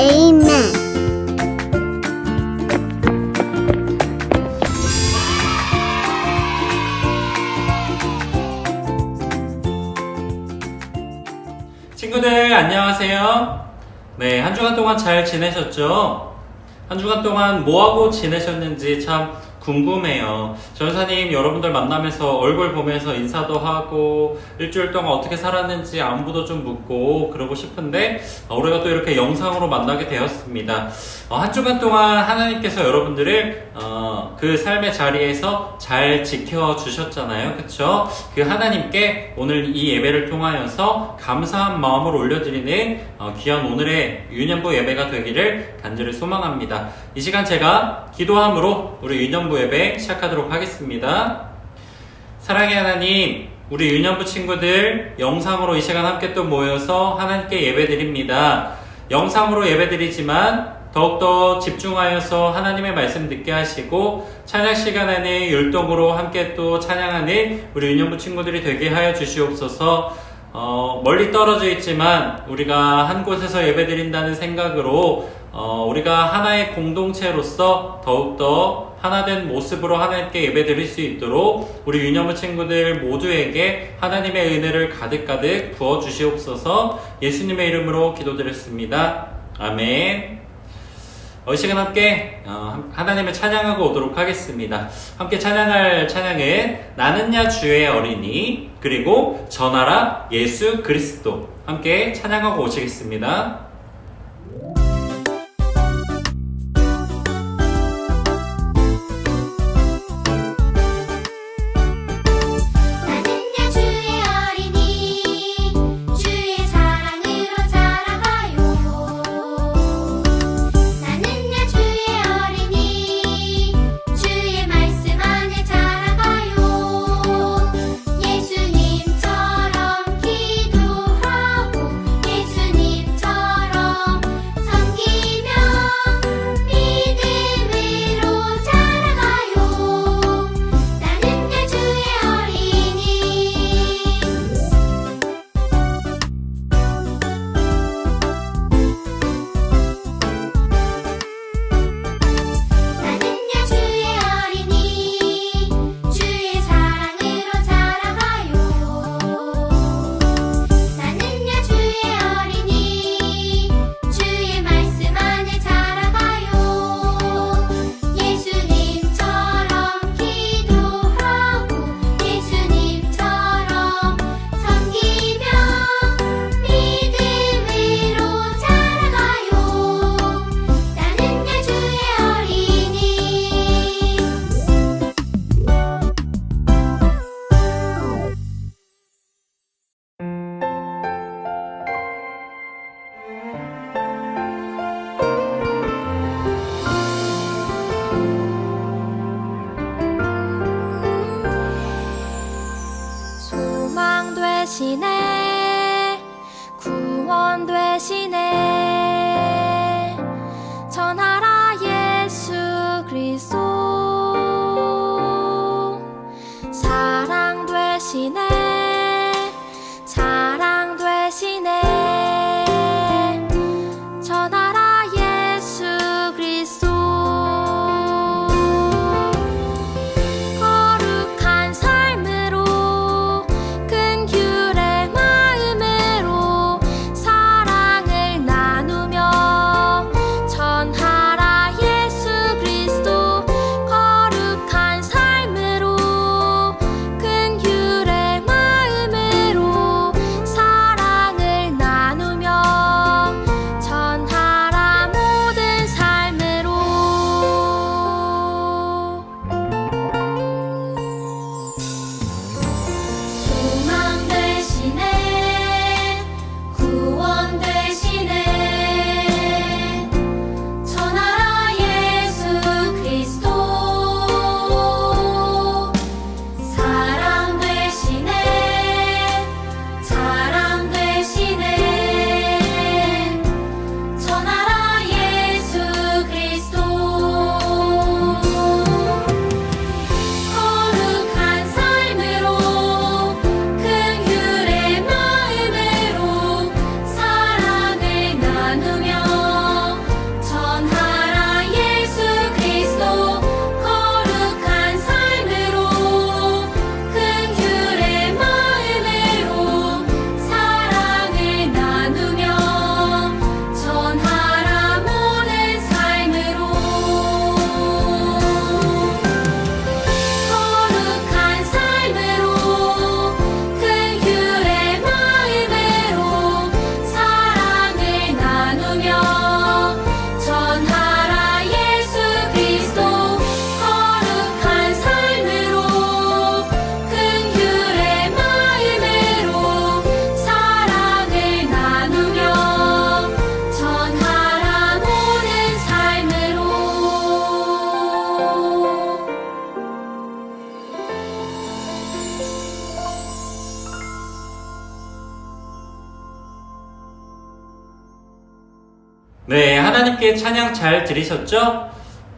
Amen. 친구들 안녕하세요. 네, 한 주간 동안 잘 지내셨죠? 한 주간 동안 뭐하고 지내셨는지 참 궁금해요. 전사님 여러분들 만나면서 얼굴 보면서 인사도 하고 일주일 동안 어떻게 살았는지 안부도 좀 묻고 그러고 싶은데 우리가 또 이렇게 영상으로 만나게 되었습니다. 한 주간 동안 하나님께서 여러분들을 그 삶의 자리에서 잘 지켜주셨잖아요. 그쵸? 그 하나님께 오늘 이 예배를 통하여서 감사한 마음을 올려드리는 귀한 오늘의 유년부 예배가 되기를 간절히 소망합니다. 이 시간 제가 기도함으로 우리 유년부 예배 시작하도록 하겠습니다. 사랑의 하나님, 우리 유년부 친구들 영상으로 이 시간 함께 또 모여서 하나님께 예배드립니다. 영상으로 예배드리지만 더욱더 집중하여서 하나님의 말씀 듣게 하시고 찬양 시간에는 율동으로 함께 또 찬양하는 우리 유년부 친구들이 되게 하여 주시옵소서. 멀리 떨어져 있지만 우리가 한 곳에서 예배드린다는 생각으로 우리가 하나의 공동체로서 더욱더 하나된 모습으로 하나님께 예배드릴 수 있도록 우리 유년부 친구들 모두에게 하나님의 은혜를 가득가득 부어주시옵소서. 예수님의 이름으로 기도드렸습니다. 아멘. 이 시간 함께 하나님을 찬양하고 오도록 하겠습니다. 함께 찬양할 찬양은 나는야 주의 어린이 그리고 전하라 예수 그리스도 함께 찬양하고 오시겠습니다. 예수님처럼 기도하고 예수님처럼 네, 하나님께 찬양 잘 들으셨죠?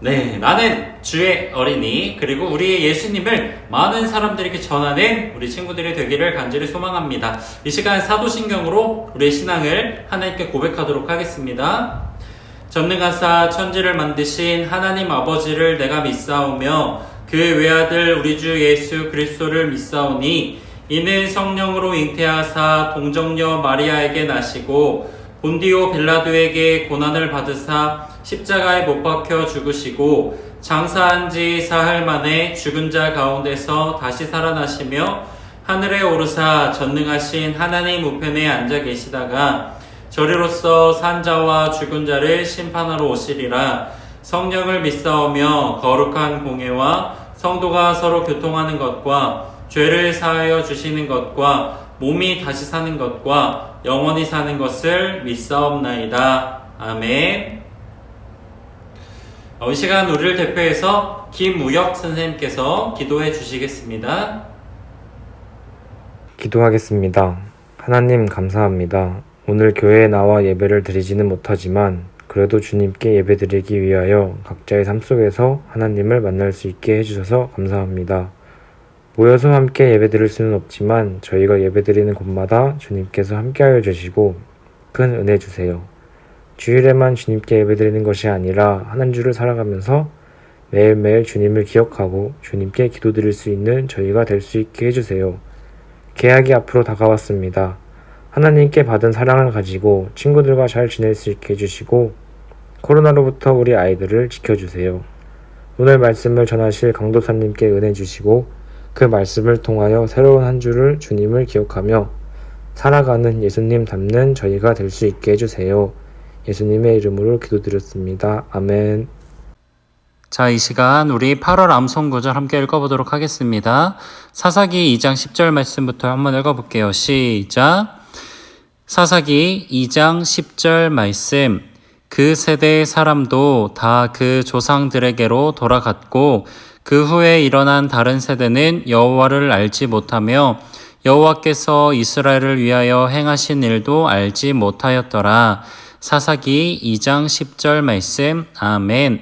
네, 나는 주의 어린이, 그리고 우리의 예수님을 많은 사람들에게 전하는 우리 친구들이 되기를 간절히 소망합니다. 이 시간 사도신경으로 우리의 신앙을 하나님께 고백하도록 하겠습니다. 전능하사 천지를 만드신 하나님 아버지를 내가 믿사오며 그 외아들 우리 주 예수 그리스도를 믿사오니 이는 성령으로 잉태하사 동정녀 마리아에게 나시고 본디오 빌라도에게 고난을 받으사 십자가에 못 박혀 죽으시고 장사한 지 사흘 만에 죽은 자 가운데서 다시 살아나시며 하늘에 오르사 전능하신 하나님 우편에 앉아 계시다가 저리로서 산 자와 죽은 자를 심판하러 오시리라. 성령을 믿사오며 거룩한 공예와 성도가 서로 교통하는 것과 죄를 사하여 주시는 것과 몸이 다시 사는 것과 영원히 사는 것을 믿사옵나이다. 아멘. 이 시간 우리를 대표해서 김우혁 선생님께서 기도해 주시겠습니다. 기도하겠습니다. 하나님 감사합니다. 오늘 교회에 나와 예배를 드리지는 못하지만 그래도 주님께 예배드리기 위하여 각자의 삶 속에서 하나님을 만날 수 있게 해주셔서 감사합니다. 모여서 함께 예배드릴 수는 없지만 저희가 예배드리는 곳마다 주님께서 함께하여 주시고 큰 은혜 주세요. 주일에만 주님께 예배드리는 것이 아니라 한 주를 살아가면서 매일매일 주님을 기억하고 주님께 기도드릴 수 있는 저희가 될 수 있게 해주세요. 개학이 앞으로 다가왔습니다. 하나님께 받은 사랑을 가지고 친구들과 잘 지낼 수 있게 해주시고 코로나로부터 우리 아이들을 지켜주세요. 오늘 말씀을 전하실 강도사님께 은혜 주시고 그 말씀을 통하여 새로운 한 주를 주님을 기억하며 살아가는 예수님 닮는 저희가 될 수 있게 해주세요. 예수님의 이름으로 기도드렸습니다. 아멘. 자, 이 시간 우리 8월 암송 구절 함께 읽어보도록 하겠습니다. 사사기 2장 10절 말씀부터 한번 읽어볼게요. 시작. 사사기 2장 10절 말씀. 그 세대의 사람도 다 그 조상들에게로 돌아갔고 그 후에 일어난 다른 세대는 여호와를 알지 못하며 여호와께서 이스라엘을 위하여 행하신 일도 알지 못하였더라. 사사기 2장 10절 말씀. 아멘.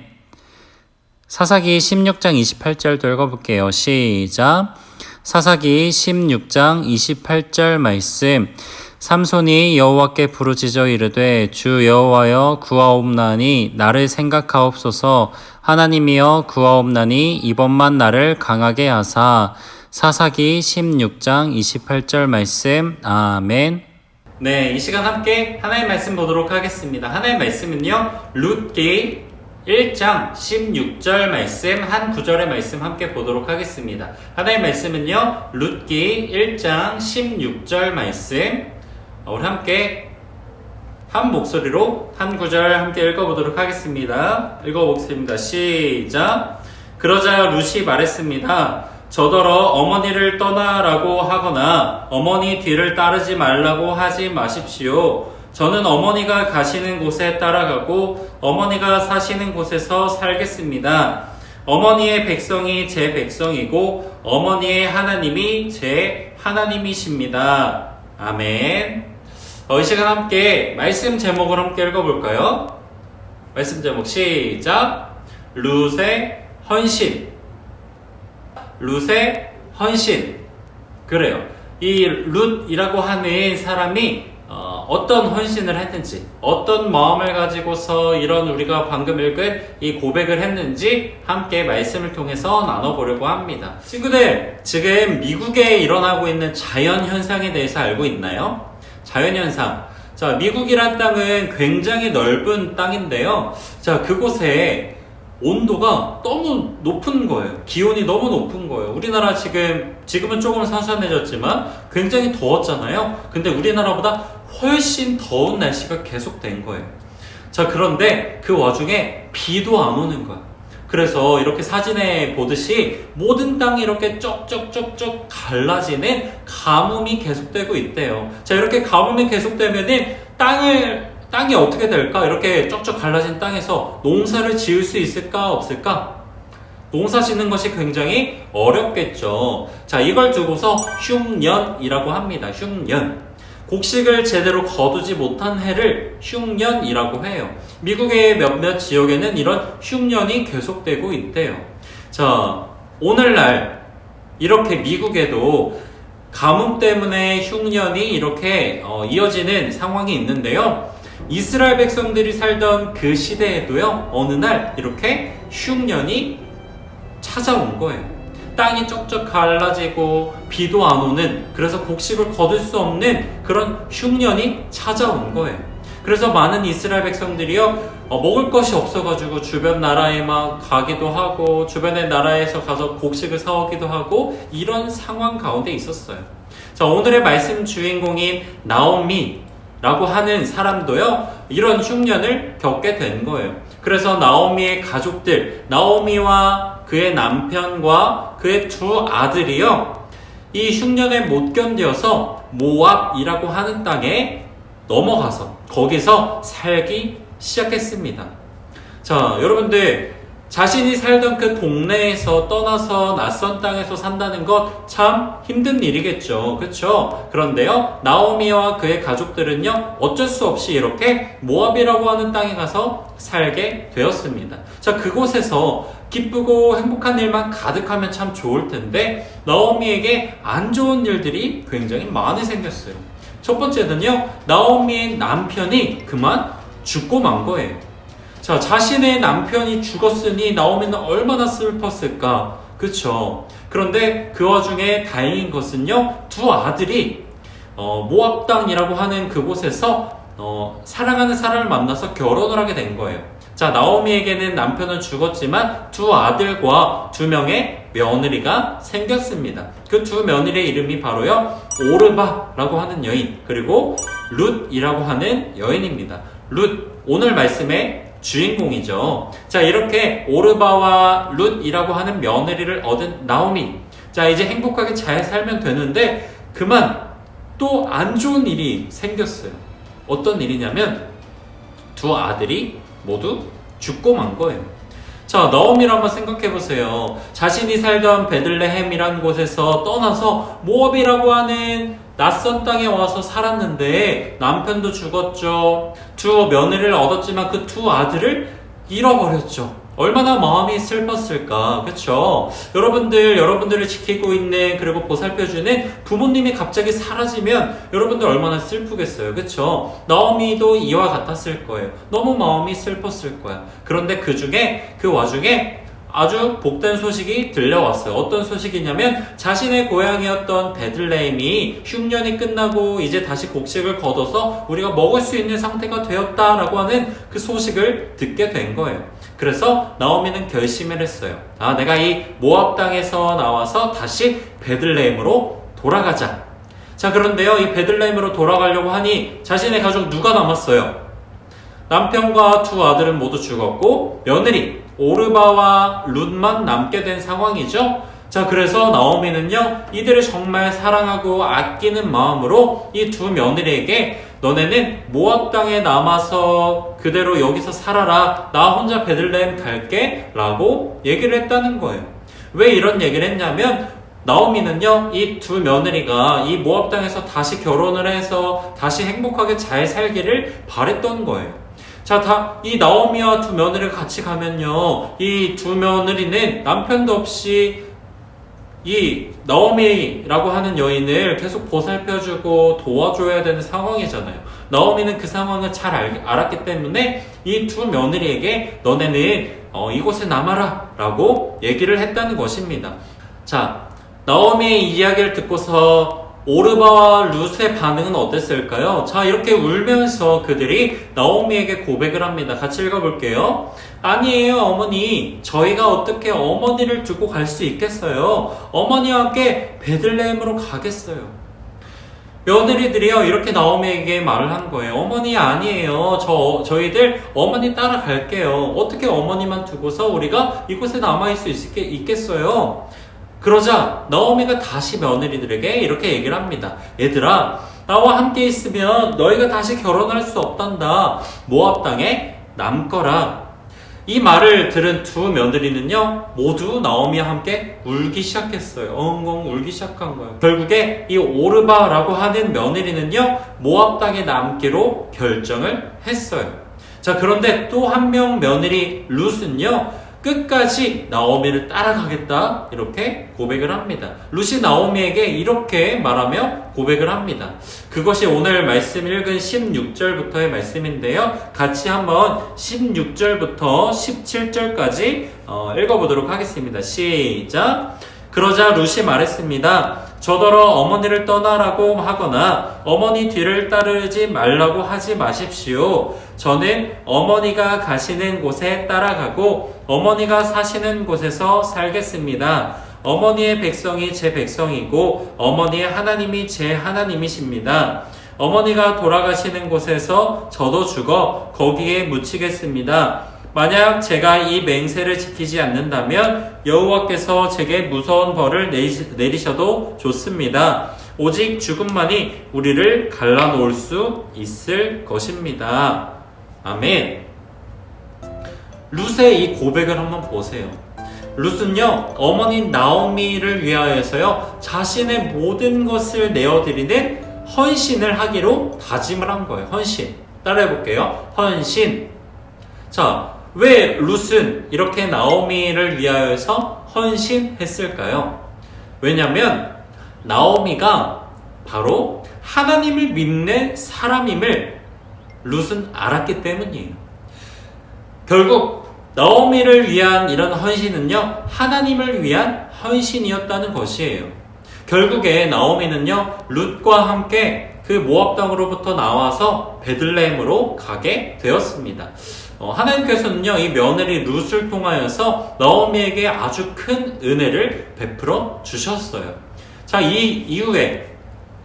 사사기 16장 28절도 읽어볼게요. 시작. 사사기 16장 28절 말씀. 삼손이 여호와께 부르짖어 이르되 주 여호와여 구하옵나니 나를 생각하옵소서. 하나님이여 구하옵나니 이번만 나를 강하게 하사. 사사기 16장 28절 말씀. 아멘. 네, 이 시간 함께 하나님의 말씀 보도록 하겠습니다. 하나님의 말씀은요, 룻기 1장 16절 말씀 한 구절의 말씀 함께 보도록 하겠습니다. 하나님의 말씀은요, 룻기 1장 16절 말씀, 우리 함께 한 목소리로 한 구절 함께 읽어보도록 하겠습니다. 읽어보겠습니다. 시작. 그러자 룻이 말했습니다. 저더러 어머니를 떠나라고 하거나 어머니 뒤를 따르지 말라고 하지 마십시오. 저는 어머니가 가시는 곳에 따라가고 어머니가 사시는 곳에서 살겠습니다. 어머니의 백성이 제 백성이고 어머니의 하나님이 제 하나님이십니다. 아멘. 이 시간 함께 말씀 제목을 함께 읽어볼까요? 말씀 제목 시작. 룻의 헌신. 룻의 헌신. 그래요. 이 룻이라고 하는 사람이 어떤 헌신을 했는지, 어떤 마음을 가지고서 이런 우리가 방금 읽은 이 고백을 했는지 함께 말씀을 통해서 나눠보려고 합니다. 친구들, 지금 미국에 일어나고 있는 자연현상에 대해서 알고 있나요? 자연현상. 자, 미국이란 땅은 굉장히 넓은 땅인데요. 자, 그곳에 온도가 너무 높은 거예요. 기온이 너무 높은 거예요. 우리나라 지금은 조금 선선해졌지만 굉장히 더웠잖아요. 근데 우리나라보다 훨씬 더운 날씨가 계속된 거예요. 자, 그런데 그 와중에 비도 안 오는 거야. 그래서 이렇게 사진에 보듯이 모든 땅이 이렇게 쪽쪽쪽쪽 갈라지는 가뭄이 계속되고 있대요. 자, 이렇게 가뭄이 계속되면은 땅이 어떻게 될까? 이렇게 쪽쪽 갈라진 땅에서 농사를 지을 수 있을까? 없을까? 농사 짓는 것이 굉장히 어렵겠죠. 자, 이걸 두고서 흉년이라고 합니다. 흉년. 곡식을 제대로 거두지 못한 해를 흉년이라고 해요. 미국의 몇몇 지역에는 이런 흉년이 계속되고 있대요. 자, 오늘날 이렇게 미국에도 가뭄 때문에 흉년이 이렇게 이어지는 상황이 있는데요. 이스라엘 백성들이 살던 그 시대에도요, 어느 날 이렇게 흉년이 찾아온 거예요. 땅이 쩍쩍 갈라지고 비도 안 오는, 그래서 곡식을 거둘 수 없는 그런 흉년이 찾아온 거예요. 그래서 많은 이스라엘 백성들이요, 먹을 것이 없어가지고 주변 나라에 막 가기도 하고 주변의 나라에서 가서 곡식을 사오기도 하고 이런 상황 가운데 있었어요. 자, 오늘의 말씀 주인공인 나오미라고 하는 사람도요, 이런 흉년을 겪게 된 거예요. 그래서 나오미의 가족들, 나오미와 그의 남편과 그의 두 아들이요, 이 흉년에 못 견뎌서 모압이라고 하는 땅에 넘어가서 거기서 살기 시작했습니다. 자, 여러분들, 자신이 살던 그 동네에서 떠나서 낯선 땅에서 산다는 것 참 힘든 일이겠죠. 그렇죠? 그런데요, 나오미와 그의 가족들은요, 어쩔 수 없이 이렇게 모압이라고 하는 땅에 가서 살게 되었습니다. 자, 그곳에서 기쁘고 행복한 일만 가득하면 참 좋을 텐데 나오미에게 안 좋은 일들이 굉장히 많이 생겼어요. 첫 번째는요, 나오미의 남편이 그만 죽고 만 거예요. 자, 자신의 남편이 죽었으니 나오미는 얼마나 슬펐을까? 그쵸? 그런데 그 와중에 다행인 것은요, 두 아들이 모압 땅이라고 하는 그곳에서 사랑하는 사람을 만나서 결혼을 하게 된 거예요. 자, 나오미에게는 남편은 죽었지만 두 아들과 두 명의 며느리가 생겼습니다. 그 두 며느리의 이름이 바로요, 오르바라고 하는 여인, 그리고 룻이라고 하는 여인입니다. 룻, 오늘 말씀의 주인공이죠. 자, 이렇게 오르바와 룻이라고 하는 며느리를 얻은 나오미. 자, 이제 행복하게 잘 살면 되는데 그만 또 안 좋은 일이 생겼어요. 어떤 일이냐면 두 아들이 모두 죽고 만 거예요. 자, 나오미를 한번 생각해 보세요. 자신이 살던 베들레헴이란 곳에서 떠나서 모압이라고 하는 낯선 땅에 와서 살았는데 남편도 죽었죠. 두 며느리를 얻었지만 그 두 아들을 잃어버렸죠. 얼마나 마음이 슬펐을까, 그쵸? 여러분들을 지키고 있는, 그리고 보살펴주는 부모님이 갑자기 사라지면 여러분들 얼마나 슬프겠어요, 그쵸? 나오미도 이와 같았을 거예요. 너무 마음이 슬펐을 거야. 그런데 그 와중에 아주 복된 소식이 들려왔어요. 어떤 소식이냐면 자신의 고향이었던 베들레헴이 흉년이 끝나고 이제 다시 곡식을 거둬서 우리가 먹을 수 있는 상태가 되었다라고 하는 그 소식을 듣게 된 거예요. 그래서 나오미는 결심을 했어요. 내가 이 모압 땅에서 나와서 다시 베들레헴으로 돌아가자. 자, 그런데요, 이 베들레헴으로 돌아가려고 하니 자신의 가족 누가 남았어요? 남편과 두 아들은 모두 죽었고 며느리 오르바와 룻만 남게 된 상황이죠. 자, 그래서 나오미는요, 이들을 정말 사랑하고 아끼는 마음으로 이 두 며느리에게 너네는 모압 땅에 남아서 그대로 여기서 살아라. 나 혼자 베들레헴 갈게 라고 얘기를 했다는 거예요. 왜 이런 얘기를 했냐면 나오미는요, 이 두 며느리가 이 모압 땅에서 다시 결혼을 해서 다시 행복하게 잘 살기를 바랬던 거예요. 자, 이 나오미와 두 며느리가 같이 가면요, 이 두 며느리는 남편도 없이 이 나오미라고 하는 여인을 계속 보살펴주고 도와줘야 되는 상황이잖아요. 나오미는 그 상황을 잘 알았기 때문에 이 두 며느리에게 너네는 이곳에 남아라 라고 얘기를 했다는 것입니다. 자, 나오미의 이야기를 듣고서 오르바와 룻의 반응은 어땠을까요? 자, 이렇게 울면서 그들이 나오미에게 고백을 합니다. 같이 읽어볼게요. 아니에요, 어머니. 저희가 어떻게 어머니를 두고 갈 수 있겠어요? 어머니와 함께 베들레헴으로 가겠어요. 며느리들이요, 이렇게 나오미에게 말을 한 거예요. 어머니 아니에요. 저희들 어머니 따라갈게요. 어떻게 어머니만 두고서 우리가 이곳에 남아있을 수 있겠어요? 그러자 나오미가 다시 며느리들에게 이렇게 얘기를 합니다. 얘들아, 나와 함께 있으면 너희가 다시 결혼할 수 없단다. 모압 땅에 남거라. 이 말을 들은 두 며느리는요, 모두 나오미와 함께 울기 시작했어요. 엉엉 울기 시작한 거예요. 결국에 이 오르바라고 하는 며느리는요, 모압 땅에 남기로 결정을 했어요. 자, 그런데 또 한 명 며느리 룻은요, 끝까지 나오미를 따라가겠다, 이렇게 고백을 합니다. 룻이 나오미에게 이렇게 말하며 고백을 합니다. 그것이 오늘 말씀 읽은 16절부터의 말씀인데요. 같이 한번 16절부터 17절까지 읽어보도록 하겠습니다. 시작! 그러자 룻이 말했습니다. 저더러 어머니를 떠나라고 하거나 어머니 뒤를 따르지 말라고 하지 마십시오. 저는 어머니가 가시는 곳에 따라가고 어머니가 사시는 곳에서 살겠습니다. 어머니의 백성이 제 백성이고 어머니의 하나님이 제 하나님이십니다. 어머니가 돌아가시는 곳에서 저도 죽어 거기에 묻히겠습니다. 만약 제가 이 맹세를 지키지 않는다면 여호와께서 제게 무서운 벌을 내리셔도 좋습니다. 오직 죽음만이 우리를 갈라놓을 수 있을 것입니다. 아멘. 룻의 이 고백을 한번 보세요. 룻은요, 어머니 나오미를 위하여서요, 자신의 모든 것을 내어드리는 헌신을 하기로 다짐을 한 거예요. 헌신. 따라해볼게요. 헌신. 자, 왜 룻은 이렇게 나오미를 위하여서 헌신했을까요? 왜냐하면 나오미가 바로 하나님을 믿는 사람임을 룻은 알았기 때문이에요. 결국 나오미를 위한 이런 헌신은요, 하나님을 위한 헌신이었다는 것이에요. 결국에 나오미는요, 룻과 함께 그 모압 땅으로부터 나와서 베들레헴으로 가게 되었습니다. 하나님께서는요, 이 며느리 룻을 통하여서 나오미에게 아주 큰 은혜를 베풀어 주셨어요. 자, 이 이후에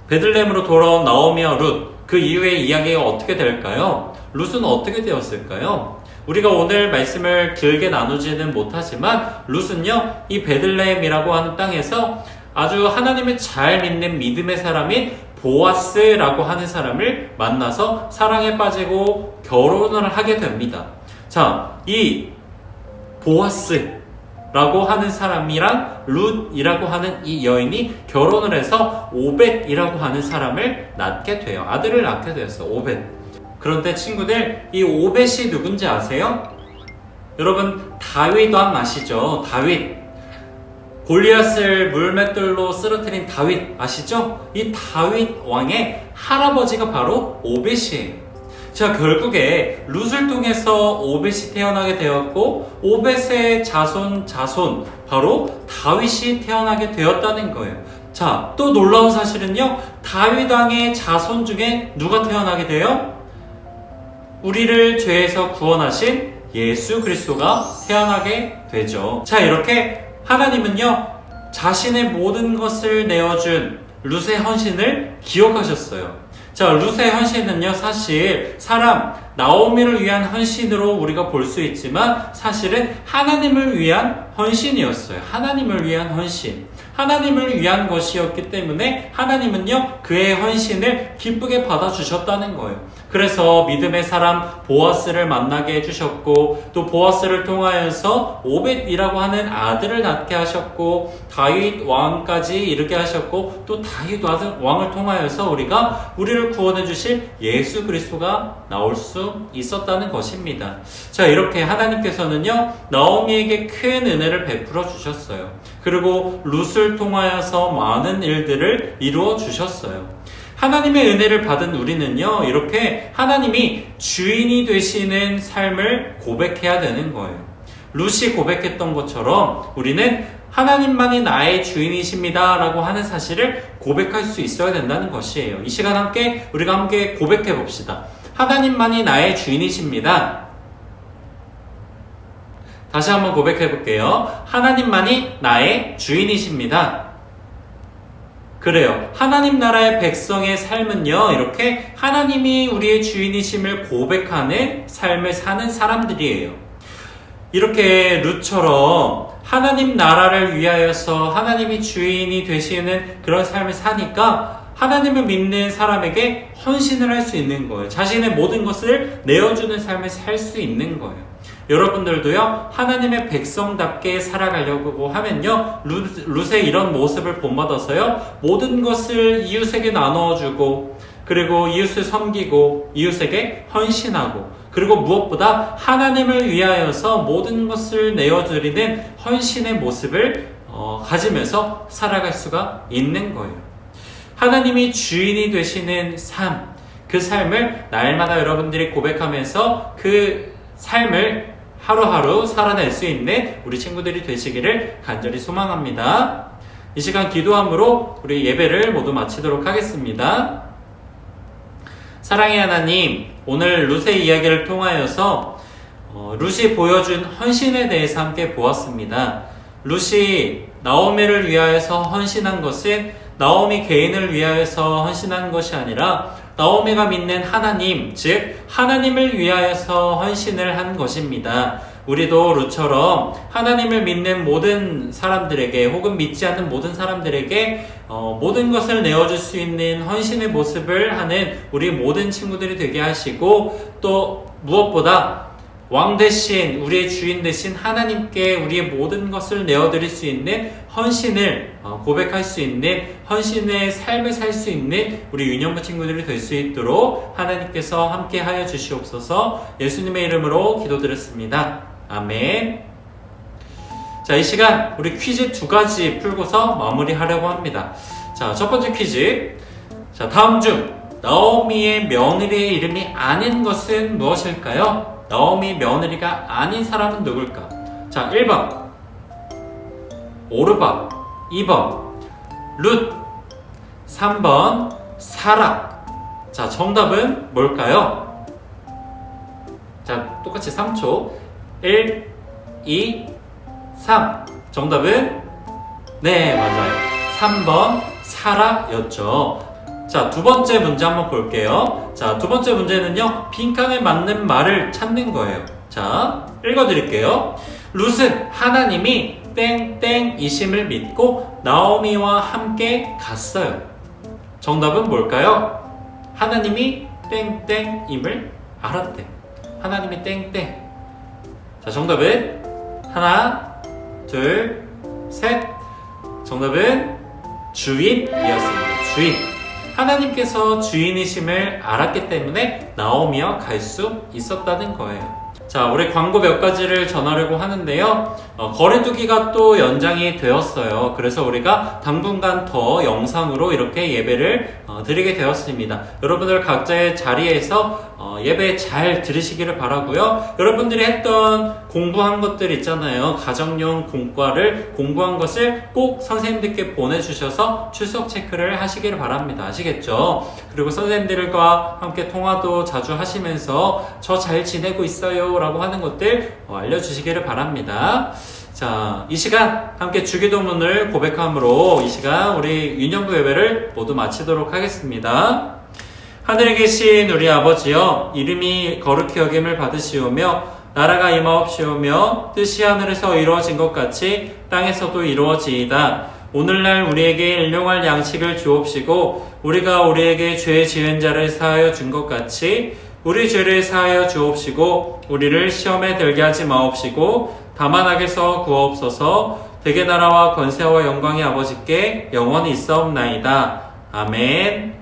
베들레헴으로 돌아온 나오미와 룻, 그 이후의 이야기가 어떻게 될까요? 룻은 어떻게 되었을까요? 우리가 오늘 말씀을 길게 나누지는 못하지만 룻은요, 이 베들레헴이라고 하는 땅에서 아주 하나님을 잘 믿는 믿음의 사람인 보아스라고 하는 사람을 만나서 사랑에 빠지고 결혼을 하게 됩니다. 자, 이 보아스라고 하는 사람이랑 룻이라고 하는 이 여인이 결혼을 해서 오벳이라고 하는 사람을 낳게 돼요. 아들을 낳게 되었어요. 오벳. 그런데 친구들, 이 오벳이 누군지 아세요? 여러분, 다윗 왕 아시죠? 다윗. 골리앗을 물맷돌로 쓰러뜨린 다윗 아시죠? 이 다윗 왕의 할아버지가 바로 오벳이에요. 자, 결국에 룻을 통해서 오벳이 태어나게 되었고 오벳의 자손 바로 다윗이 태어나게 되었다는 거예요. 자, 또 놀라운 사실은요, 다윗 왕의 자손 중에 누가 태어나게 돼요? 우리를 죄에서 구원하신 예수 그리스도가 태어나게 되죠. 자, 이렇게 하나님은요, 자신의 모든 것을 내어준 룻의 헌신을 기억하셨어요. 자, 룻의 헌신은요, 사실 사람 나오미를 위한 헌신으로 우리가 볼 수 있지만 사실은 하나님을 위한 헌신이었어요. 하나님을 위한 헌신. 하나님을 위한 것이었기 때문에 하나님은요, 그의 헌신을 기쁘게 받아주셨다는 거예요. 그래서 믿음의 사람 보아스를 만나게 해주셨고, 또 보아스를 통하여서 오벳이라고 하는 아들을 낳게 하셨고, 다윗 왕까지 이르게 하셨고, 또 다윗 왕을 통하여서 우리를 구원해 주실 예수 그리스도가 나올 수 있었다는 것입니다. 자, 이렇게 하나님께서는요, 나오미에게 큰 은혜를 베풀어 주셨어요. 그리고 룻을 통하여서 많은 일들을 이루어 주셨어요. 하나님의 은혜를 받은 우리는요, 이렇게 하나님이 주인이 되시는 삶을 고백해야 되는 거예요. 룻이 고백했던 것처럼 우리는 하나님만이 나의 주인이십니다 라고 하는 사실을 고백할 수 있어야 된다는 것이에요. 이 시간 우리가 함께 고백해 봅시다. 하나님만이 나의 주인이십니다. 다시 한번 고백해 볼게요. 하나님만이 나의 주인이십니다. 그래요. 하나님 나라의 백성의 삶은요, 이렇게 하나님이 우리의 주인이심을 고백하는 삶을 사는 사람들이에요. 이렇게 룻처럼 하나님 나라를 위하여서 하나님이 주인이 되시는 그런 삶을 사니까 하나님을 믿는 사람에게 헌신을 할 수 있는 거예요. 자신의 모든 것을 내어주는 삶을 살 수 있는 거예요. 여러분들도요, 하나님의 백성답게 살아가려고 하면요, 룻의 이런 모습을 본받아서요, 모든 것을 이웃에게 나누어주고, 그리고 이웃을 섬기고, 이웃에게 헌신하고, 그리고 무엇보다 하나님을 위하여서 모든 것을 내어드리는 헌신의 모습을 가지면서 살아갈 수가 있는 거예요. 하나님이 주인이 되시는 삶, 그 삶을 날마다 여러분들이 고백하면서 그 삶을 하루하루 살아낼 수 있는 우리 친구들이 되시기를 간절히 소망합니다. 이 시간 기도함으로 우리 예배를 모두 마치도록 하겠습니다. 사랑의 하나님, 오늘 룻의 이야기를 통하여서 룻이 보여준 헌신에 대해서 함께 보았습니다. 룻이 나오미를 위하여서 헌신한 것은 나오미 개인을 위하여서 헌신한 것이 아니라 나오미가 믿는 하나님, 즉 하나님을 위하여서 헌신을 한 것입니다. 우리도 룻처럼 하나님을 믿는 모든 사람들에게 혹은 믿지 않는 모든 사람들에게 모든 것을 내어줄 수 있는 헌신의 모습을 하는 우리 모든 친구들이 되게 하시고, 또 무엇보다 왕 대신, 우리의 주인 대신 하나님께 우리의 모든 것을 내어드릴 수 있는 헌신을 고백할 수 있는 헌신의 삶을 살 수 있는 우리 유년부 친구들이 될 수 있도록 하나님께서 함께 하여 주시옵소서. 예수님의 이름으로 기도드렸습니다. 아멘. 자, 이 시간 우리 퀴즈 2가지 풀고서 마무리하려고 합니다. 자, 첫 번째 퀴즈. 자, 다음 중 나오미의 며느리의 이름이 아닌 것은 무엇일까요? 나오미 며느리가 아닌 사람은 누굴까? 자, 1번 오르바, 2번 룻, 3번 사라. 자, 정답은 뭘까요? 자, 똑같이 3초. 1, 2, 3. 정답은 네, 맞아요. 3번 사라였죠. 자, 두 번째 문제 한번 볼게요. 자, 두 번째 문제는요, 빈칸에 맞는 말을 찾는 거예요. 자, 읽어드릴게요. 룻은 하나님이 땡땡이심을 믿고 나오미와 함께 갔어요. 정답은 뭘까요? 하나님이 땡땡임을 알았대. 하나님이 땡땡. 자, 정답은 하나, 둘, 셋. 정답은 주인이었습니다. 주인. 하나님께서 주인이심을 알았기 때문에 나오미와 갈 수 있었다는 거예요. 자, 우리 광고 몇 가지를 전하려고 하는데요. 거리두기가 또 연장이 되었어요. 그래서 우리가 당분간 더 영상으로 이렇게 예배를 드리게 되었습니다. 여러분들 각자의 자리에서 예배 잘 들으시기를 바라고요. 여러분들이 했던 공부한 것들 있잖아요. 가정용 공과를 공부한 것을 꼭 선생님들께 보내주셔서 출석 체크를 하시기를 바랍니다. 아시겠죠? 그리고 선생님들과 함께 통화도 자주 하시면서 저 잘 지내고 있어요 라고 하는 것들 알려주시기를 바랍니다. 자, 이 시간 함께 주기도문을 고백함으로 이 시간 우리 유년부 예배를 모두 마치도록 하겠습니다. 하늘에 계신 우리 아버지여, 이름이 거룩히 여김을 받으시오며 나라가 임하옵시오며 뜻이 하늘에서 이루어진 것 같이 땅에서도 이루어지이다. 오늘날 우리에게 일용할 양식을 주옵시고 우리가 우리에게 죄 지은 자를 사하여 준 것 같이 우리 죄를 사하여 주옵시고 우리를 시험에 들게 하지 마옵시고 다만 악에서 구하옵소서. 대개 나라와 권세와 영광이 아버지께 영원히 있사옵나이다. 아멘.